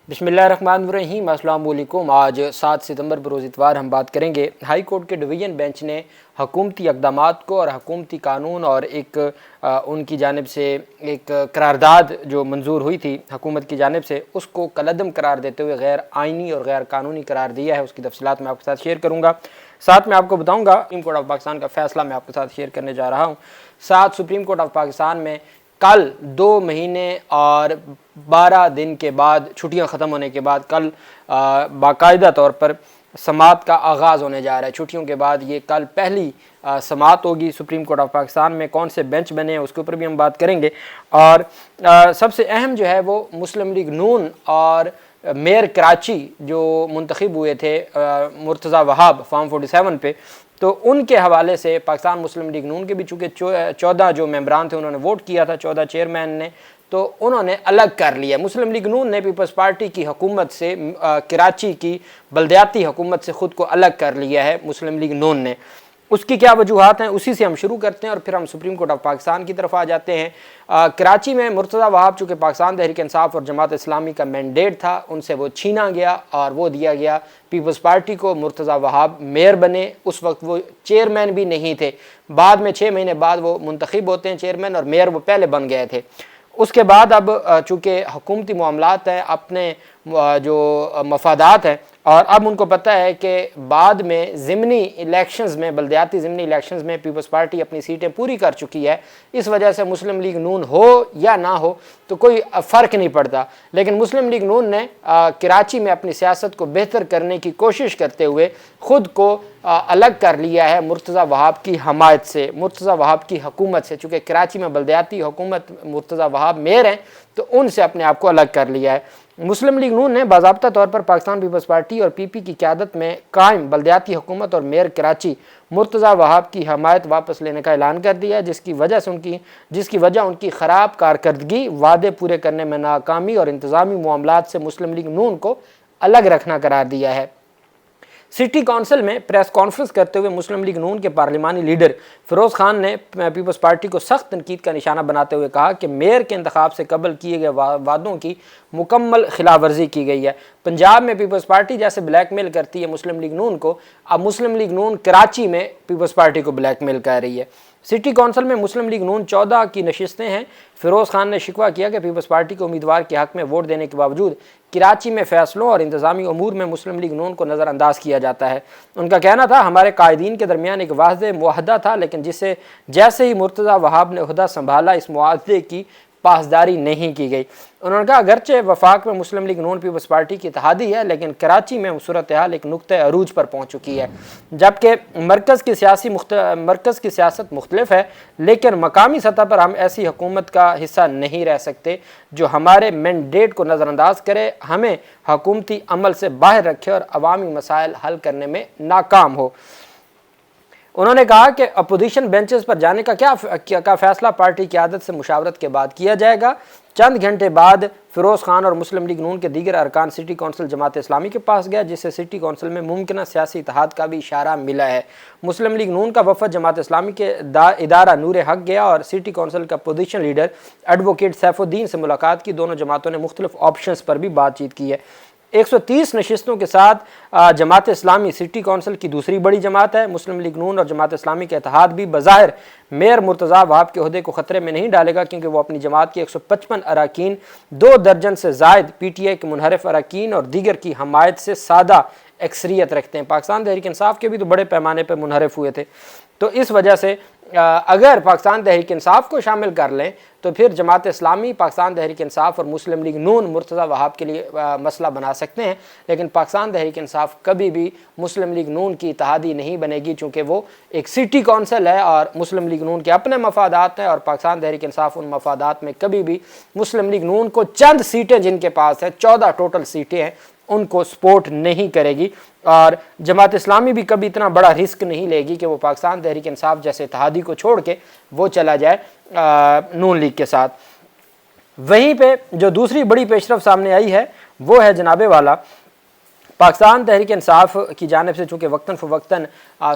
بسم اللہ الرحمن الرحیم۔ السلام علیکم۔ آج 7 ستمبر بروز اتوار ہم بات کریں گے ہائی کورٹ کے ڈویژن بینچ نے حکومتی اقدامات کو اور حکومتی قانون اور ایک ان کی جانب سے ایک قرارداد جو منظور ہوئی تھی حکومت کی جانب سے، اس کو کالعدم قرار دیتے ہوئے غیر آئینی اور غیر قانونی قرار دیا ہے۔ اس کی تفصیلات میں آپ کے ساتھ شیئر کروں گا۔ ساتھ میں آپ کو بتاؤں گا سپریم کورٹ آف پاکستان کا فیصلہ میں آپ کے ساتھ شیئر کرنے جا رہا ہوں۔ سپریم کورٹ آف پاکستان میں کل 2 مہینے اور 12 دن کے بعد چھٹیاں ختم ہونے کے بعد کل باقاعدہ طور پر سماعت کا آغاز ہونے جا رہا ہے۔ چھٹیوں کے بعد یہ کل پہلی سماعت ہوگی سپریم کورٹ آف پاکستان میں۔ کون سے بینچ بنے ہیں اس کے اوپر بھی ہم بات کریں گے، اور سب سے اہم جو ہے وہ مسلم لیگ نون اور میئر کراچی جو منتخب ہوئے تھے مرتضی وہاب فارم 47 پہ، تو ان کے حوالے سے پاکستان مسلم لیگ نون کے بھی چونکہ 14 جو ممبران تھے انہوں نے ووٹ کیا تھا، 14 چیئرمین نے، تو انہوں نے الگ کر لیا۔ مسلم لیگ نون نے پیپلز پارٹی کی حکومت سے، کراچی کی بلدیاتی حکومت سے خود کو الگ کر لیا ہے مسلم لیگ نون نے۔ اس کی کیا وجوہات ہیں اسی سے ہم شروع کرتے ہیں اور پھر ہم سپریم کورٹ آف پاکستان کی طرف آ جاتے ہیں۔ کراچی میں مرتضی وہاب چونکہ پاکستان تحریک انصاف اور جماعت اسلامی کا مینڈیٹ تھا، ان سے وہ چھینا گیا اور وہ دیا گیا پیپلز پارٹی کو۔ مرتضی وہاب میئر بنے، اس وقت وہ چیئرمین بھی نہیں تھے، بعد میں 6 مہینے بعد وہ منتخب ہوتے ہیں چیئرمین، اور میئر وہ پہلے بن گئے تھے۔ اس کے بعد اب چونکہ حکومتی معاملات ہیں، اپنے جو مفادات ہیں، اور اب ان کو پتہ ہے کہ بعد میں ضمنی الیکشنز میں، بلدیاتی ضمنی الیکشنز میں پیپلز پارٹی اپنی سیٹیں پوری کر چکی ہے، اس وجہ سے مسلم لیگ نون ہو یا نہ ہو تو کوئی فرق نہیں پڑتا۔ لیکن مسلم لیگ نون نے کراچی میں اپنی سیاست کو بہتر کرنے کی کوشش کرتے ہوئے خود کو الگ کر لیا ہے مرتضی وہاب کی حمایت سے، مرتضی وہاب کی حکومت سے۔ چونکہ کراچی میں بلدیاتی حکومت مرتضی وہاب میئر ہیں تو ان سے اپنے آپ کو الگ کر لیا ہے۔ مسلم لیگ نون نے باضابطہ طور پر پاکستان پیپلز پارٹی اور پی پی کی قیادت میں قائم بلدیاتی حکومت اور میئر کراچی مرتضی وہاب کی حمایت واپس لینے کا اعلان کر دیا ہے، جس کی وجہ ان کی خراب کارکردگی، وعدے پورے کرنے میں ناکامی اور انتظامی معاملات سے مسلم لیگ نون کو الگ رکھنا قرار دیا ہے۔ سٹی کونسل میں پریس کانفرنس کرتے ہوئے مسلم لیگ نون کے پارلیمانی لیڈر فیروز خان نے پیپلز پارٹی کو سخت تنقید کا نشانہ بناتے ہوئے کہا کہ میئر کے انتخاب سے قبل کیے گئے وعدوں کی مکمل خلاف ورزی کی گئی ہے۔ پنجاب میں پیپلز پارٹی جیسے بلیک میل کرتی ہے مسلم لیگ نون کو، اب مسلم لیگ نون کراچی میں پیپلز پارٹی کو بلیک میل کر رہی ہے۔ سٹی کونسل میں مسلم لیگ نون 14 کی نشستیں ہیں۔ فیروز خان نے شکوہ کیا کہ پیپلز پارٹی کو امیدوار کے حق میں ووٹ دینے کے باوجود کراچی میں فیصلوں اور انتظامی امور میں مسلم لیگ نون کو نظر انداز کیا جاتا ہے۔ ان کا کہنا تھا ہمارے قائدین کے درمیان ایک واضح معاہدہ تھا، لیکن جیسے ہی مرتضی وہاب نے عہدہ سنبھالا اس معاہدے کی پاسداری نہیں کی گئی۔ انہوں نے کہا اگرچہ وفاق میں مسلم لیگ نون پیپلز پارٹی کی اتحادی ہے، لیکن کراچی میں صورتحال ایک نقطہ عروج پر پہنچ چکی ہے۔ جبکہ مرکز کی سیاست مختلف ہے، لیکن مقامی سطح پر ہم ایسی حکومت کا حصہ نہیں رہ سکتے جو ہمارے مینڈیٹ کو نظر انداز کرے، ہمیں حکومتی عمل سے باہر رکھے اور عوامی مسائل حل کرنے میں ناکام ہو۔ انہوں نے کہا کہ اپوزیشن بینچز پر جانے کا فیصلہ پارٹی قیادت سے مشاورت کے بعد کیا جائے گا۔ چند گھنٹے بعد فیروز خان اور مسلم لیگ نون کے دیگر ارکان سٹی کونسل جماعت اسلامی کے پاس گیا، جس سے سٹی کونسل میں ممکنہ سیاسی اتحاد کا بھی اشارہ ملا ہے۔ مسلم لیگ نون کا وفد جماعت اسلامی کے ادارہ نور حق گیا اور سٹی کونسل کا اپوزیشن لیڈر ایڈوکیٹ سیف الدین سے ملاقات کی۔ دونوں جماعتوں نے مختلف آپشنز پر بھی بات چیت کی ہے۔ 130 نشستوں کے ساتھ جماعت اسلامی سٹی کونسل کی دوسری بڑی جماعت ہے۔ مسلم لیگ نون اور جماعت اسلامی کا اتحاد بھی بظاہر میئر مرتضی وہاب کے عہدے کو خطرے میں نہیں ڈالے گا، کیونکہ وہ اپنی جماعت کے 155 اراکین، 2 درجن سے زائد پی ٹی آئی کے منحرف اراکین اور دیگر کی حمایت سے سادہ اکثریت رکھتے ہیں۔ پاکستان تحریک انصاف کے بھی تو بڑے پیمانے پر منحرف ہوئے تھے، تو اس وجہ سے اگر پاکستان تحریک انصاف کو شامل کر لیں تو پھر جماعت اسلامی، پاکستان تحریک انصاف اور مسلم لیگ نون مرتضی وہاب کے لیے مسئلہ بنا سکتے ہیں، لیکن پاکستان تحریک انصاف کبھی بھی مسلم لیگ نون کی اتحادی نہیں بنے گی، چونکہ وہ ایک سٹی کونسل ہے اور مسلم لیگ نون کے اپنے مفادات ہیں، اور پاکستان تحریک انصاف ان مفادات میں کبھی بھی مسلم لیگ نون کو چند سیٹیں جن کے پاس ہیں، 14 ٹوٹل سیٹیں ہیں، ان کو سپورٹ نہیں کرے گی۔ اور جماعت اسلامی بھی کبھی اتنا بڑا رسک نہیں لے گی کہ وہ پاکستان تحریک انصاف جیسے اتحادی کو چھوڑ کے وہ چلا جائے نون لیگ کے ساتھ۔ وہیں پہ جو دوسری بڑی پیشرفت سامنے آئی ہے وہ ہے جناب والا پاکستان تحریک انصاف کی جانب سے، چونکہ وقتاً فوقتاً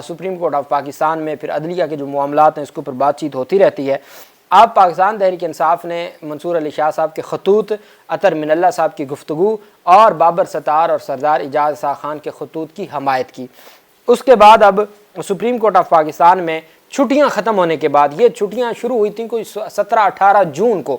سپریم کورٹ آف پاکستان میں پھر عدلیہ کے جو معاملات ہیں اس کے اوپر بات چیت ہوتی رہتی ہے، اب پاکستان تحریک انصاف نے منصور علی شاہ صاحب کے خطوط، عطر من اللہ صاحب کی گفتگو اور بابر ستار اور سردار اعجاز خان کے خطوط کی حمایت کی۔ اس کے بعد اب سپریم کورٹ آف پاکستان میں چھٹیاں ختم ہونے کے بعد، یہ چھٹیاں شروع ہوئی تھیں کوئی 17-18 جون کو،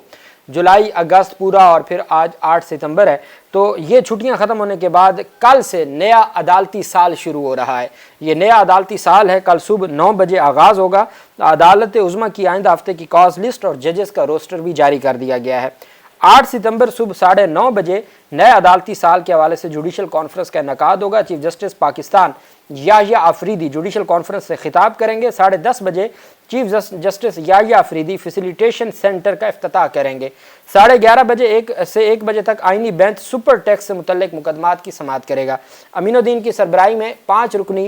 جولائی اگست پورا اور پھر آج 8 ستمبر ہے، تو یہ چھٹیاں ختم ہونے کے بعد کل سے نیا عدالتی سال شروع ہو رہا ہے۔ یہ نیا عدالتی سال ہے، کل صبح 9 بجے آغاز ہوگا۔ عدالت عظمیٰ کی آئندہ ہفتے کی کاز لسٹ اور ججز کا روسٹر بھی جاری کر دیا گیا ہے۔ 8 ستمبر صبح 9:30 بجے نئے عدالتی سال کے حوالے سے جوڈیشل کانفرنس کا انعقاد ہوگا۔ چیف جسٹس پاکستان یحییٰ آفریدی جوڈیشل کانفرنس سے خطاب کریں گے۔ 10:30 بجے چیف جسٹس یحییٰ آفریدی فیسیلیٹیشن سینٹر کا افتتاح کریں گے۔ 11:30 بجے 1 سے 1 بجے تک آئینی بینچ سپر ٹیکس سے متعلق مقدمات کی سماعت کرے گا۔ امین الدین کی سربراہی میں 5 رکنی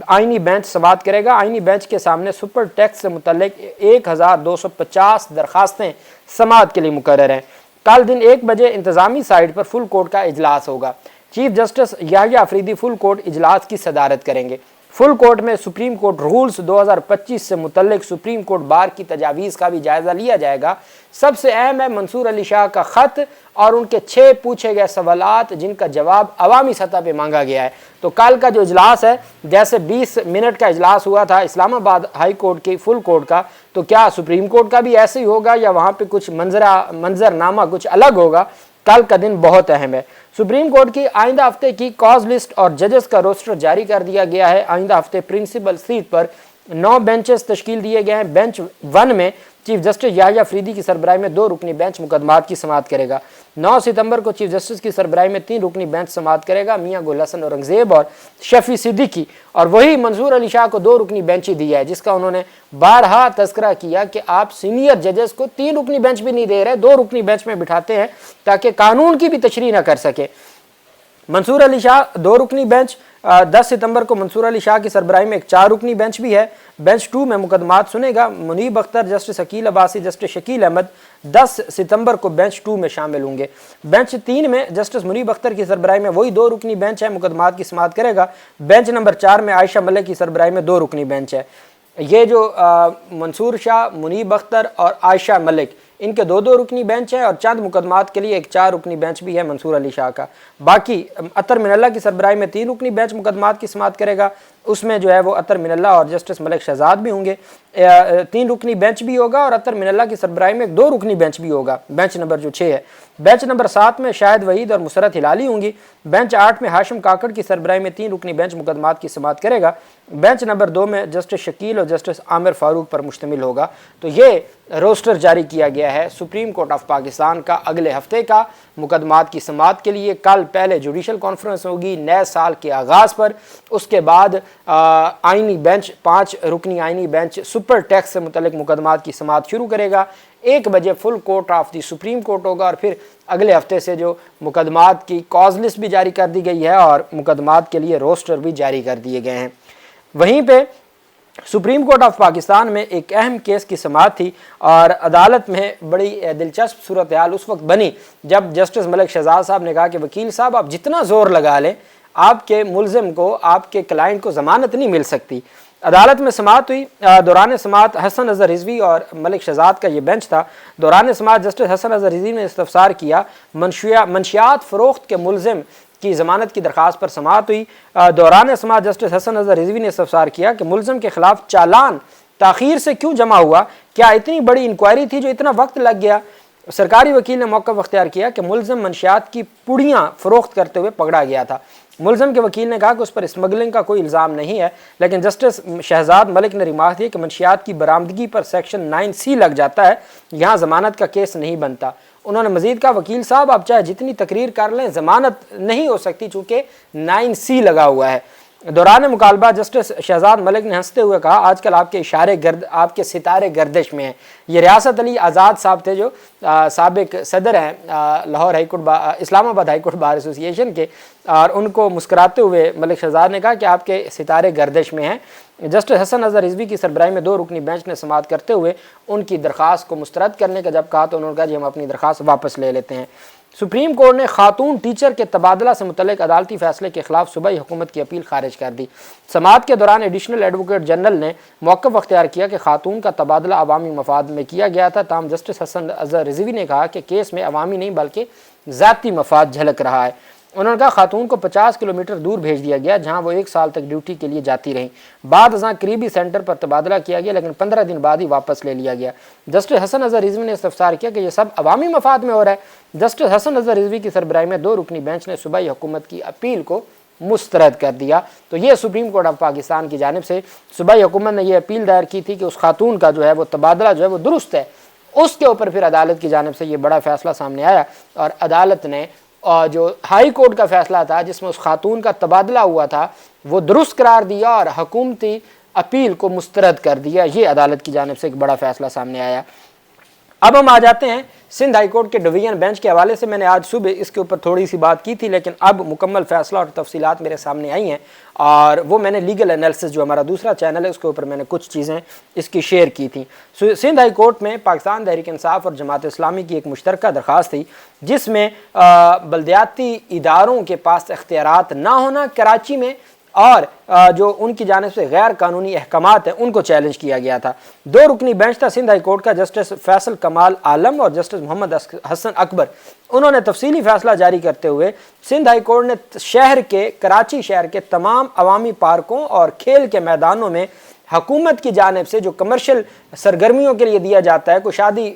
آئینی بینچ سماعت کرے گا۔ آئینی بینچ کے سامنے سپر ٹیکس سے متعلق 1250 درخواستیں سماعت کے لیے مقرر ہیں۔ کل دن 1 بجے انتظامی سائٹ پر فل کورٹ کا اجلاس ہوگا۔ چیف جسٹس یحییٰ آفریدی فل کورٹ اجلاس کی صدارت کریں گے۔ فل کورٹ میں سپریم کورٹ رولز 2025 سے متعلق سپریم کورٹ بار کی تجاویز کا بھی جائزہ لیا جائے گا۔ سب سے اہم ہے منصور علی شاہ کا خط اور ان کے 6 پوچھے گئے سوالات جن کا جواب عوامی سطح پہ مانگا گیا ہے۔ تو کل کا جو اجلاس ہے، جیسے 20 منٹ کا اجلاس ہوا تھا اسلام آباد ہائی کورٹ کی فل کورٹ کا، تو کیا سپریم کورٹ کا بھی ایسے ہی ہوگا یا وہاں پہ کچھ منظرنامہ کچھ الگ ہوگا؟ کل کا دن بہت اہم ہے۔ سپریم کورٹ کی آئندہ ہفتے کی کاز لسٹ اور ججز کا روسٹر جاری کر دیا گیا ہے۔ آئندہ ہفتے پرنسپل سیٹ پر 9 بینچز تشکیل دیے گئے ہیں۔ بینچ 1 میں چیف جسٹس یحییٰ آفریدی کی سربراہی میں 2 رکنی بینچ مقدمات کی سماعت کرے گا۔ 9 ستمبر کو چیف جسٹس کی سربراہی میں 3 رکنی بینچ سماعت کرے گا، میاں گل حسن اورنگزیب اور شفیع صدیقی، اور وہی منصور علی شاہ کو 2 رکنی بینچ ہی دیا ہے، جس کا انہوں نے بارہا تذکرہ کیا کہ آپ سینئر ججز کو 3 رکنی بینچ بھی نہیں دے رہے، 2 رکنی بینچ میں بٹھاتے ہیں تاکہ قانون کی بھی تشریح نہ کر سکے۔ منصور علی شاہ 2 رکنی بینچ، 10 ستمبر کو منصور علی شاہ کی سربراہی میں ایک 4 رکنی بینچ بھی ہے۔ بینچ 2 میں مقدمات سنے گا۔ منیب اختر، جسٹس عقیل عباسی، جسٹس شکیل احمد 10 ستمبر کو بینچ 2 میں شامل ہوں گے۔ بینچ 3 میں جسٹس منیب اختر کی سربراہی میں وہی 2 رکنی بینچ ہے، مقدمات کی سماعت کرے گا۔ بینچ نمبر 4 میں عائشہ ملک کی سربراہی میں 2 رکنی بینچ ہے۔ یہ جو منصور شاہ، منیب اختر اور عائشہ ملک، ان کے 2 رکنی بینچ ہیں، اور چند مقدمات کے لیے ایک 4 رکنی بینچ بھی ہے منصور علی شاہ کا۔ باقی عطر من اللہ کی سربراہی میں 3 رکنی بینچ مقدمات کی سماعت کرے گا۔ اس میں جو ہے وہ عطر من اللہ اور جسٹس ملک شہزاد بھی ہوں گے۔ 3 رکنی بینچ بھی ہوگا اور عطر من اللہ کی سربراہی میں 2 رکنی بینچ بھی ہوگا، بینچ نمبر جو 6 ہے۔ بینچ نمبر 7 میں شاہد وحید اور مسرت ہلالی ہوں گی۔ بینچ 8 میں ہاشم کاکڑ کی سربراہی میں 3 رکنی بینچ مقدمات کی سماعت کرے گا۔ بینچ نمبر 2 میں جسٹس شکیل اور جسٹس عامر فاروق پر مشتمل ہوگا۔ تو یہ روسٹر جاری کیا گیا ہے سپریم کورٹ آف پاکستان کا اگلے ہفتے کا مقدمات کی سماعت کے لیے۔ کل پہلے جوڈیشل کانفرنس ہوگی نئے سال کے آغاز پر، اس کے بعد آئینی بینچ 5 رکنی آئینی بینچ سپر ٹیکس سے متعلق مقدمات کی سماعت شروع کرے گا۔ 1 بجے full court of the supreme court ہوگا، اور پھر اگلے ہفتے سے جو مقدمات کی کاز لسٹ بھی جاری کر دی گئی ہے اور مقدمات کے لیے روسٹر بھی جاری کر دیے گئے ہیں۔ وہیں پہ سپریم کورٹ آف پاکستان میں ایک اہم کیس کی سماعت تھی، اور عدالت میں بڑی دلچسپ صورتحال اس وقت بنی جب جسٹس ملک شہزاد صاحب نے کہا کہ وکیل صاحب آپ جتنا زور لگا لیں، آپ کے ملزم کو، آپ کے کلائنٹ کو ضمانت نہیں مل سکتی۔ عدالت میں سماعت ہوئی۔ دوران سماعت حسن اظہر رضوی اور ملک شہزاد کا یہ بینچ تھا۔ دوران سماعت جسٹس حسن اظہر رضوی نے استفسار کیا۔ منشیات فروخت کے ملزم کی ضمانت کی درخواست پر سماعت ہوئی۔ دوران سماعت جسٹس حسن اظہر رضوی نے استفسار کیا کہ ملزم کے خلاف چالان تاخیر سے کیوں جمع ہوا، کیا اتنی بڑی انکوائری تھی جو اتنا وقت لگ گیا؟ سرکاری وکیل نے موقف اختیار کیا کہ ملزم منشیات کی پڑیاں فروخت کرتے ہوئے پکڑا گیا تھا۔ ملزم کے وکیل نے کہا کہ اس پر اسمگلنگ کا کوئی الزام نہیں ہے، لیکن جسٹس شہزاد ملک نے ریمارک دی کہ منشیات کی برآمدگی پر سیکشن 9C لگ جاتا ہے، یہاں ضمانت کا کیس نہیں بنتا۔ انہوں نے مزید کہا وکیل صاحب آپ چاہے جتنی تقریر کر لیں ضمانت نہیں ہو سکتی چونکہ 9C لگا ہوا ہے۔ دوران مکالمہ جسٹس شہزاد ملک نے ہنستے ہوئے کہا آج کل آپ کے ستارے گردش میں ہیں۔ یہ ریاست علی آزاد صاحب تھے جو سابق صدر ہیں لاہور ہائی کورٹ اسلام آباد ہائی کورٹ بار ایسوسی ایشن کے، اور ان کو مسکراتے ہوئے ملک شہزاد نے کہا کہ آپ کے ستارے گردش میں ہیں۔ جسٹس حسن اظہر رضوی کی سربراہی میں 2 رکنی بینچ نے سماعت کرتے ہوئے ان کی درخواست کو مسترد کرنے کا جب کہا تو انہوں نے کہا جی ہم اپنی درخواست واپس لے لیتے ہیں۔ سپریم کورٹ نے خاتون ٹیچر کے تبادلہ سے متعلق عدالتی فیصلے کے خلاف صوبائی حکومت کی اپیل خارج کر دی۔ سماعت کے دوران ایڈیشنل ایڈوکیٹ جنرل نے موقف اختیار کیا کہ خاتون کا تبادلہ عوامی مفاد میں کیا گیا تھا، تاہم جسٹس حسن اظہر رضوی نے کہا کہ کیس میں عوامی نہیں بلکہ ذاتی مفاد جھلک رہا ہے۔ انہوں نے کہا خاتون کو 50 کلومیٹر دور بھیج دیا گیا جہاں وہ 1 سال تک ڈیوٹی کے لیے جاتی رہیں۔ بعد ازاں قریبی سینٹر پر تبادلہ کیا گیا لیکن 15 دن بعد ہی واپس لے لیا گیا۔ جسٹس حسن اظہر رضوی نے استفسار کیا کہ یہ سب عوامی مفاد میں ہو رہا ہے۔ جسٹس حسن اظہر رضوی کی سربراہی میں 2 رکنی بینچ نے صوبائی حکومت کی اپیل کو مسترد کر دیا۔ تو یہ سپریم کورٹ آف پاکستان کی جانب سے صوبائی حکومت نے یہ اپیل دائر کی تھی کہ اس خاتون کا جو ہے وہ تبادلہ جو ہے وہ درست ہے۔ اس کے اوپر پھر عدالت کی جانب سے یہ بڑا فیصلہ سامنے آیا اور عدالت نے جو ہائی کورٹ کا فیصلہ تھا جس میں اس خاتون کا تبادلہ ہوا تھا وہ درست قرار دیا اور حکومتی اپیل کو مسترد کر دیا۔ یہ عدالت کی جانب سے ایک بڑا فیصلہ سامنے آیا۔ اب ہم آ جاتے ہیں سندھ ہائی کورٹ کے ڈویژن بینچ کے حوالے سے۔ میں نے آج صبح اس کے اوپر تھوڑی سی بات کی تھی لیکن اب مکمل فیصلہ اور تفصیلات میرے سامنے آئی ہیں اور وہ میں نے لیگل انالیسس جو ہمارا دوسرا چینل ہے اس کے اوپر میں نے کچھ چیزیں اس کی شیئر کی تھیں۔ سندھ ہائی کورٹ میں پاکستان تحریک انصاف اور جماعت اسلامی کی ایک مشترکہ درخواست تھی جس میں بلدیاتی اداروں کے پاس اختیارات نہ ہونا کراچی میں اور جو ان کی جانب سے غیر قانونی احکامات ہیں ان کو چیلنج کیا گیا تھا۔ 2 رکنی بینچ تھا سندھ ہائی کورٹ کا، جسٹس فیصل کمال عالم اور جسٹس محمد حسن اکبر۔ انہوں نے تفصیلی فیصلہ جاری کرتے ہوئے سندھ ہائی کورٹ نے کراچی شہر کے تمام عوامی پارکوں اور کھیل کے میدانوں میں حکومت کی جانب سے جو کمرشل سرگرمیوں کے لیے دیا جاتا ہے، کوئی شادی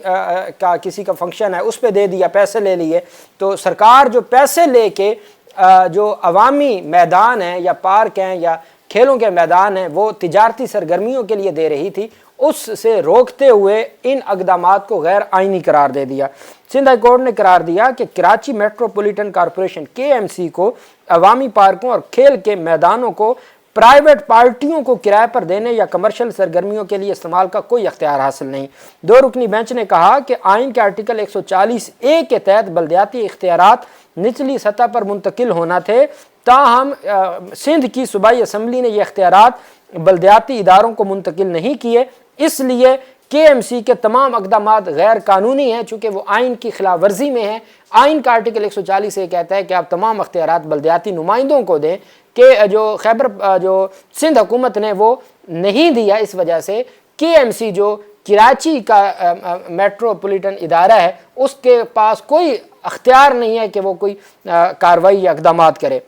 کا کسی کا فنکشن ہے اس پہ دے دیا، پیسے لے لیے، تو سرکار جو پیسے لے کے جو عوامی میدان ہیں یا پارک ہیں یا کھیلوں کے میدان ہیں وہ تجارتی سرگرمیوں کے لیے دے رہی تھی، اس سے روکتے ہوئے ان اقدامات کو غیر آئینی قرار دے دیا۔ سندھ ہائی کورٹ نے قرار دیا کہ کراچی میٹروپولیٹن کارپوریشن KMC کو عوامی پارکوں اور کھیل کے میدانوں کو پرائیویٹ پارٹیوں کو کرائے پر دینے یا کمرشل سرگرمیوں کے لیے استعمال کا کوئی اختیار حاصل نہیں۔ 2 رکنی بینچ نے کہا کہ آئین کے آرٹیکل 140A کے تحت بلدیاتی اختیارات نچلی سطح پر منتقل ہونا تھے، تاہم سندھ کی صوبائی اسمبلی نے یہ اختیارات بلدیاتی اداروں کو منتقل نہیں کیے، اس لیے KMC کے تمام اقدامات غیر قانونی ہیں چونکہ وہ آئین کی خلاف ورزی میں ہیں۔ آئین کا آرٹیکل 140 کہتا ہے کہ آپ تمام اختیارات بلدیاتی نمائندوں کو دیں کہ جو سندھ حکومت نے وہ نہیں دیا، اس وجہ سے KMC جو کراچی کا میٹروپولیٹن ادارہ ہے اس کے پاس کوئی اختیار نہیں ہے کہ وہ کوئی کارروائی یا اقدامات کرے۔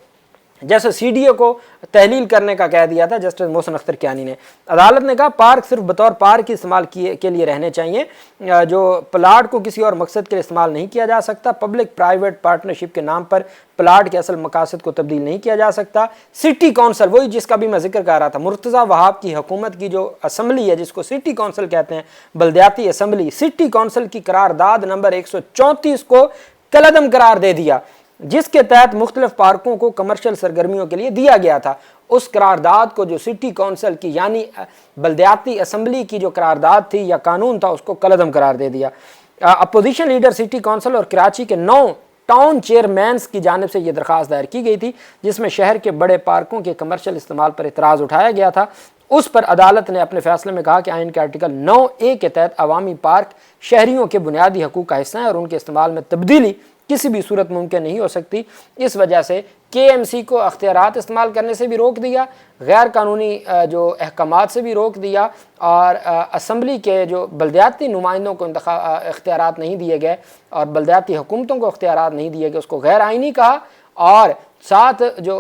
جیسے CDA کو تحلیل کرنے کا کہہ دیا تھا جسٹس محسن اختر کیانی نے، عدالت نے کہا پارک صرف بطور پارک کی استعمال کے لیے رہنے چاہیے، جو پلاٹ کو کسی اور مقصد کے لیے استعمال نہیں کیا جا سکتا، پبلک پرائیویٹ پارٹنرشپ کے نام پر پلاٹ کے اصل مقاصد کو تبدیل نہیں کیا جا سکتا۔ سٹی کونسل، وہی جس کا بھی میں ذکر کر رہا تھا، مرتضی وہاب کی حکومت کی جو اسمبلی ہے جس کو سٹی کونسل کہتے ہیں، بلدیاتی اسمبلی، سٹی کونسل کی قرارداد نمبر 134 کو کالعدم قرار دے دیا جس کے تحت مختلف پارکوں کو کمرشل سرگرمیوں کے لیے دیا گیا تھا۔ اس قرارداد کو جو سٹی کونسل کی یعنی بلدیاتی اسمبلی کی جو قرارداد تھی یا قانون تھا اس کو کالعدم قرار دے دیا۔ اپوزیشن لیڈر سٹی کونسل اور کراچی کے 9 ٹاؤن چیئرمینز کی جانب سے یہ درخواست دائر کی گئی تھی جس میں شہر کے بڑے پارکوں کے کمرشل استعمال پر اعتراض اٹھایا گیا تھا۔ اس پر عدالت نے اپنے فیصلے میں کہا کہ آئین کے آرٹیکل 9A کے تحت عوامی پارک شہریوں کے بنیادی حقوق کا حصہ ہیں اور ان کے استعمال میں تبدیلی کسی بھی صورت ممکن نہیں ہو سکتی۔ اس وجہ سے KMC کو اختیارات استعمال کرنے سے بھی روک دیا، غیر قانونی جو احکامات سے بھی روک دیا، اور اسمبلی کے جو بلدیاتی نمائندوں کو اختیارات نہیں دیے گئے اور بلدیاتی حکومتوں کو اختیارات نہیں دیے گئے، اس کو غیر آئینی کہا، اور ساتھ جو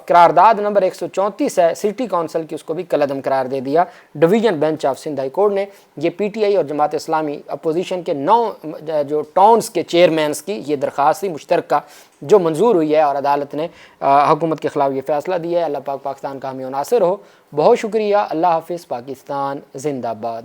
قرارداد نمبر 134 ہے سٹی کونسل کی اس کو بھی کالعدم قرار دے دیا۔ Division bench of Sindh high court نے یہ PTI اور جماعت اسلامی اپوزیشن کے 9 جو ٹاؤنز کے چیئرمینز کی یہ درخواست تھی مشترکہ جو منظور ہوئی ہے اور عدالت نے حکومت کے خلاف یہ فیصلہ دیا ہے۔ اللہ پاک پاکستان کا حامی و ناصر ہو۔ بہت شکریہ۔ اللہ حافظ۔ پاکستان زندہ باد۔